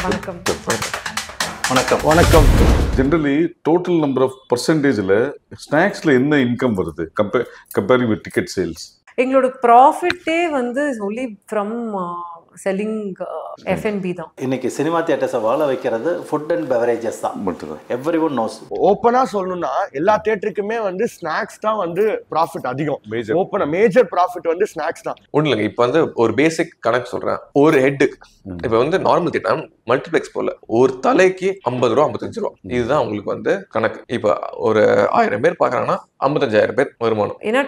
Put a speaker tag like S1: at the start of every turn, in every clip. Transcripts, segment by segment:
S1: வணக்கம்.
S2: வணக்கம்.
S3: வணக்கம்.
S4: ஜென்ரலி டோட்டல் நம்பர் ஆஃப் பர்சன்டேஜில் ஸ்நாக்ஸில் என்ன இன்கம் வருது கம்பேரிங் வித் டிக்கெட் சேல்ஸ்?
S1: எங்களோட ப்ராஃபிட்டே வந்து ஒன்லி ஃப்ரம் செல்லிங் F&B தான்.
S2: இன்னைக்கு சினிமா தியேட்டர்ஸை வாழ வைக்கிறது ஃபுட் அண்ட் பெவரேஜஸ் தான். Every one knows.
S3: ஓப்பனா சொல்லணும்னா எல்லா தியேட்டருக்குமே வந்து ஸ்நாக்ஸ் தான் வந்து ப்ராஃபிட் அதிகம். மேஜர் ப்ராஃபிட் வந்து ஸ்நாக்ஸ் தான்.
S5: ஒன்றும் இல்லைங்க. இப்போ வந்து ஒரு பேசிக் கணக்கு சொல்றேன். ஒரு ஹெட்டுக்கு இப்போ வந்து நார்மல் தியேட்டர் மல்டிப்ளெக்ஸ் போல ஒரு தலைக்கு 50 ரூபா 55 ரூபா இதுதான் உங்களுக்கு வந்து கணக்கு. இப்போ ஒரு 1000 பேர் பார்க்குறாங்கன்னா 55,000 பேர் வருமானம்.
S1: ஏன்னா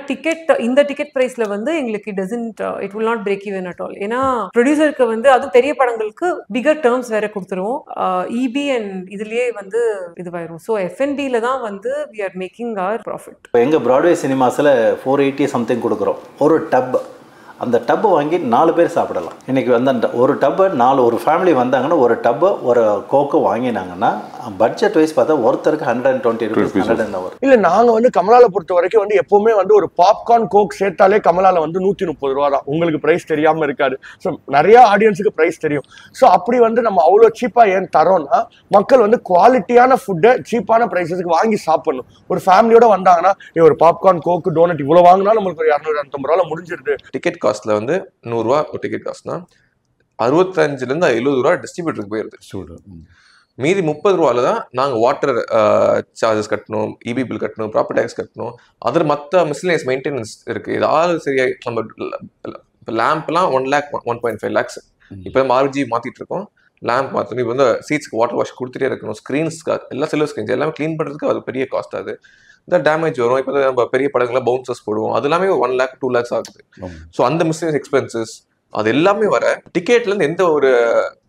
S1: இந்த டிக்கெட் பிரைஸ்ல வந்து எங்களுக்கு it will not break even at all. ஏன்னா ப்ரொடியூசருக்கு வந்து அதுவும் பெரிய படங்களுக்கு பிகர் டேர்ம்ஸ் வேற கொடுத்துருவோம். இபி அண்ட் இதுலயே வந்து இதுவாயிரும். ஸோ F&Bல தான் வந்து we are making our profit.
S2: இப்போ எங்கள் ப்ராட்வே சினிமாஸில் 480 சம்திங் கொடுக்குறோம். ஒரு டப், அந்த டப்பை வாங்கி 4 பேர் சாப்பிடலாம். இன்றைக்கி வந்து ஒரு டப்பை ஒரு ஃபேமிலி வந்தாங்கன்னா ஒரு டப்பை ஒரு கோக்கை வாங்கினாங்கன்னா பட்ஜெட் வைஸ் பார்த்தா ஒருத்தருக்கு 120 rupees 100 வரும்.
S3: இல்லை, நாங்கள் வந்து கமலாவில் பொறுத்த வரைக்கும் வந்து எப்போவுமே வந்து ஒரு பாப்கார்ன் கோக் சேர்த்தாலே கமலாவில் வந்து 130 ரூபா தான். உங்களுக்கு ப்ரைஸ் தெரியாமல் இருக்காது. ஸோ நிறையா ஆடியன்ஸுக்கு ப்ரைஸ் தெரியும். ஸோ அப்படி வந்து நம்ம அவ்வளோ சீப்பாக ஏன் தரோம்னா மக்கள் வந்து குவாலிட்டியான ஃபுட்டை சீப்பான ப்ரைஸஸுக்கு வாங்கி சாப்பிடணும். ஒரு ஃபேமிலியோட வந்தாங்கன்னா ஒரு பாப்கார்ன் கோக்கு டோனட் இவ்வளோ வாங்கினா நம்மளுக்கு ஒரு 250 ரூபாவில் முடிஞ்சிருது.
S5: டிக்கெட் காஸ்ட்ல வந்து 100 ரூபா ஒரு டிக்கெட் காஸ்ட்னா 65லேருந்து 70 ரூபா டிஸ்ட்ரிபியூட்டருக்கு போயிருது. மீதி 30 ரூபால தான் நாங்கள் வாட்டர் சார்ஜஸ் கட்டணும், இபி பில் கட்டணும், ப்ராப்பர்ட்டி டேக்ஸ் கட்டணும், அதில் மற்ற மிஸ்லேனியஸ் மெயின்டெனன்ஸ் இருக்கு. இதால் சரியா நம்ம இப்போ லேம்ப்லாம் 1 lakh 1.5 lakhs இப்போ RG மாத்திட்டு இருக்கோம். லேம்ப் மாற்றணும், இப்போ வந்து சீட்ஸ்க்கு வாட்டர் வாஷ் கொடுத்துட்டே இருக்கணும், ஸ்க்ரீன்ஸ்க்கு எல்லாம் சில்வர் ஸ்க்ரீன்ஸ் எல்லாமே க்ளீன் பண்ணுறதுக்கு அது பெரிய காஸ்ட். அது இந்த டேமேஜ் வரும். இப்போ நம்ம பெரிய படங்களை பவுன்சர்ஸ் போடுவோம், அது எல்லாமே 1 lakh 2 lakhs ஆகுது. ஸோ அந்த மிஸ்லேனியஸ் எக்ஸ்பென்சஸ் அது எல்லாமே வர டிக்கெட்லேருந்து எந்த ஒரு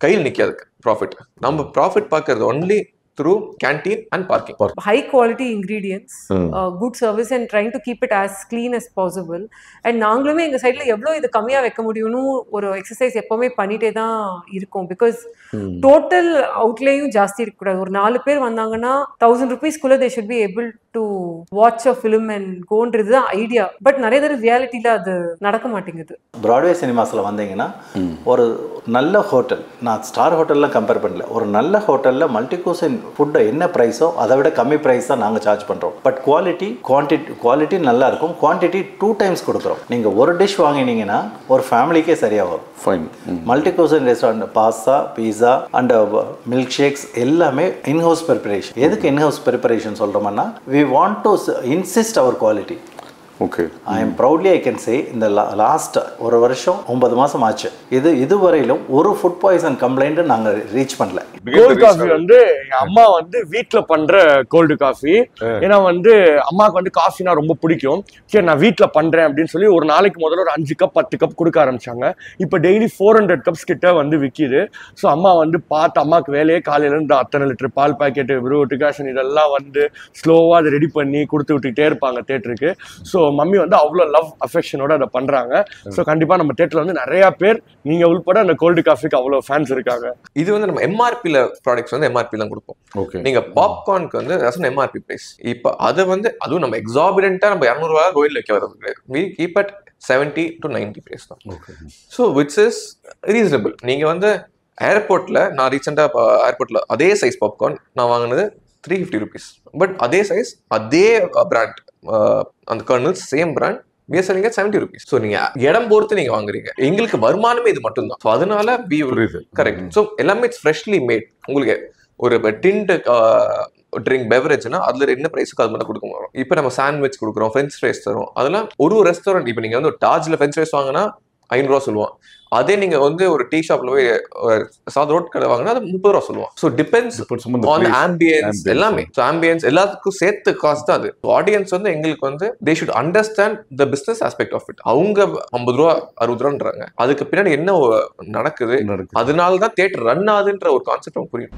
S5: கையில் நிற்காது ப்ராஃபிட். நம்ம ப்ராஃபிட் பார்க்கறது only through canteen and parking.
S1: High quality ingredients, good service and trying to keep it as clean as possible. And நாங்களுமே எங்க சைடுல எவ்வளவு இது கம்மியா வைக்க முடியும்னு ஒரு எக்ஸசைஸ் எப்பவுமே பண்ணிட்டே தான் இருக்கும். பிகாஸ் டோட்டல் அவுட்லேயும் ஜாஸ்தி இருக்கக்கூடாது. ஒரு 4 பேர் வந்தாங்கன்னா 1000 rupees-குள்ள they should be able to watch a film and goன்றது தான் ஐடியா. பட் நிறைய தடவை ரியாலிட்டியில அது நடக்க மாட்டேங்குது.
S2: ப்ராட்வே சினிமாஸில் வந்தீங்கன்னா ஒரு நல்ல ஹோட்டல், நான் ஸ்டார் ஹோட்டல்லாம் கம்பேர் பண்ணல, ஒரு நல்ல ஹோட்டலில் மல்டி குசின் ஃபுட்டை என்ன ப்ரைஸோ அதை விட கம்மி ப்ரைஸ் தான் நாங்கள் சார்ஜ் பண்ணுறோம். பட் குவாலிட்டி நல்லா இருக்கும். குவான்டிட்டி 2 times கொடுக்குறோம். நீங்கள் ஒரு டிஷ் வாங்கினீங்கன்னா ஒரு ஃபேமிலிக்கே சரியாக வரும். Fine. Multi cuisine restaurant pasta, pizza and milk shakes எல்லாமே இன்ஹவுஸ் ப்ரிப்பரேஷன். எதுக்கு இன்ஹவுஸ் ப்ரிப்பரேஷன் சொல்கிறோம்னா we want to insist our quality.
S4: Okay.
S2: I am proudly I can say in the last ஒரு வருஷம் 9 மாசம் ஆச்சு இதுவரையிலும் ஒரு ஃபுட் பாய்சன் கம்ப்ளைண்ட் நாங்க ரீச் பண்ணல.
S3: கோல்டு காஃபி வந்து எங்க அம்மா வந்து வீட்டுல பண்ற கோல்டு காஃபி. ஏன்னா வந்து அம்மாவுக்கு வந்து காஃபினா ரொம்ப பிடிக்கும். சரி நான் வீட்டுல பண்றேன் அப்படின்னு சொல்லி ஒரு நாளைக்கு முதல்ல ஒரு 5 கப் 10 கப் கொடுக்க ஆரம்பிச்சாங்க. இப்ப டெய்லி 400 கப்ஸ் கிட்ட வந்து விற்கிது. ஸோ அம்மா வந்து பார்த்து அம்மாவுக்கு வேலையே காலையில இருந்து அத்தனை லிட்டர் பால் பாக்கெட்டு டிகாஷன் இதெல்லாம் வந்து ஸ்லோவா அதை ரெடி பண்ணி கொடுத்து விட்டுக்கிட்டே இருப்பாங்க தியேட்டருக்கு. ஸோ மம்மி வந்து அவ்வளோ லவ் அஃபெக்ஷனோட அதை பண்றாங்க. ஸோ கண்டிப்பா நம்ம தியேட்டர்ல வந்து நிறைய பேர் நீங்க உள்பட அந்த கோல்டு காஃபிக்கு அவ்வளோ ஃபேன்ஸ் இருக்காங்க.
S5: இது வந்து நம்ம எம்ஆர்பியில் ப்ராடக்ட்ஸ் வந்து எம்ஆர்பி தான் கொடுப்போம். ஓகே, நீங்க பாப்கார்னுக்கு வந்து எம்ஆர்பி பிரைஸ். இப்போ அதை வந்து அதுவும் நம்ம எக்ஸாபிரண்டா நம்ம 200 ரூபா கோயில் வைக்க வரது கிடையாது. we keep at 70 to 90 price தான். So which is reasonable. நீங்க வந்து ஏர்போர்ட்ல நான் ரீசெண்டாக ஏர்போர்ட்ல அதே சைஸ் பாப்கார்ன் நான் வாங்கினது 350 rupees. பட் அதே சைஸ் அதே பிராண்ட் அந்த கர்னல்ஸ் சேம் பிராண்ட் பேசுறீங்க 70 rupees. ஸோ நீங்க இடம் பொறுத்து நீங்க வாங்குறீங்க. எங்களுக்கு வருமானமே இது மட்டும் தான். ஸோ அதனால கரெக்ட். ஸோ எல்லாமே இட்ஸ் ஃப்ரெஷ்லி மேட். உங்களுக்கு ஒரு டின்ட் ட்ரிங்க் பெவரேஜ்னா அதுல என்ன பிரைஸுக்கு அது மட்டும் கொடுக்க போறோம். இப்போ நம்ம சாண்ட்விச் கொடுக்குறோம், ஃப்ரெஞ்ச் ஃப்ரைஸ் தரும். அதெல்லாம் ஒரு ரெஸ்டாரண்ட் இப்போ நீங்க வந்து ஒரு டாஜ்ல ஃப்ரெஞ்ச் ஃப்ரைஸ் வாங்கினா 500 ரூபா சொல்லுவான். அதே நீங்க வந்து ஒரு டீ ஷாப்ல போய் சாத ரோட் கடை வாங்கினா அது 30 ரூபா சொல்லுவான். ஸோ டிபெண்ட்ஸ் ஆன் ஆம்பியன்ஸ் எல்லாமே. ஸோ ஆம்பியன்ஸ் எல்லாத்துக்கும் சேர்த்து காஸ்ட் தான் அது. ஆடியன்ஸ் வந்து எங்களுக்கு வந்து they should understand the business aspect of it. அவங்க 50 ரூபா 60 ரூபான்றாங்க, அதுக்கு பின்னாடி என்ன நடக்குது, அதனால தான் தியேட்டர் ரன் ஆகுதுன்ற ஒரு கான்செப்ட் புரியும்.